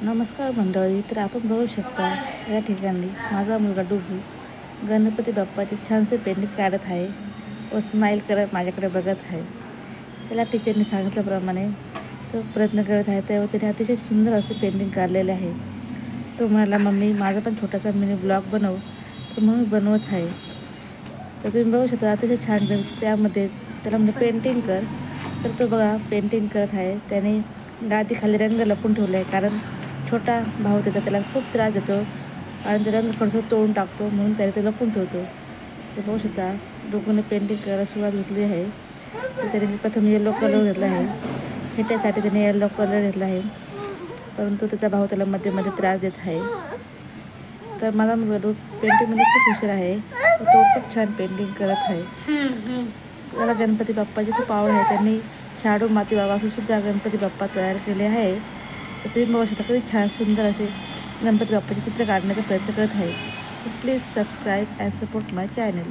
नमस्कार मंडळी. तर आपण बघू शकता या ठिकाणी माझा मुलगा डुबू गणपती बाप्पाचे छानसे पेंटिंग काढत आहे व स्माईल करत माझ्याकडे बघत आहे. त्याला टीचरने सांगितल्याप्रमाणे तो प्रयत्न करत आहे, तेव्हा त्याने अतिशय सुंदर असे पेंटिंग काढलेले आहे. तो म्हणाला, मम्मी माझा पण छोटासा मिनी ब्लॉग बनव. तर म्हणून बनवत आहे. तर तुम्ही बघू शकता अतिशय छान त्यामध्ये त्याला म्हणजे पेंटिंग कर. तर तो बघा पेंटिंग करत आहे. त्याने गादीखाली रंग लपून ठेवले आहे, कारण छोटा भाऊ त्याला खूप त्रास देतो आणि ते रंग थोडंसं तोडून टाकतो, म्हणून त्याने ते लपून ठेवतो. ते बघू शकता डोकूने पेंटिंग करायला सुरुवात घेतली आहे. तर त्याने प्रथम येलो कलर घेतला आहे. फेट्यासाठी त्याने येलो कलर घेतला आहे, परंतु त्याचा भाऊ त्याला मध्ये मध्ये त्रास देत आहे. तर माझा मुलगा पेंटिंगमध्ये खूप हुशार आहे. तो खूप छान पेंटिंग करत आहे. त्याला गणपती बाप्पाची खूप आवड आहे. त्यांनी शाडू माती वापरून सुद्धा गणपती बाप्पा तयार केले आहे. तर तुम्ही बघू शकता कधी छान सुंदर असे गणपती बाप्पाचे चित्र काढण्याचा प्रयत्न करत आहे. Please subscribe and support my channel.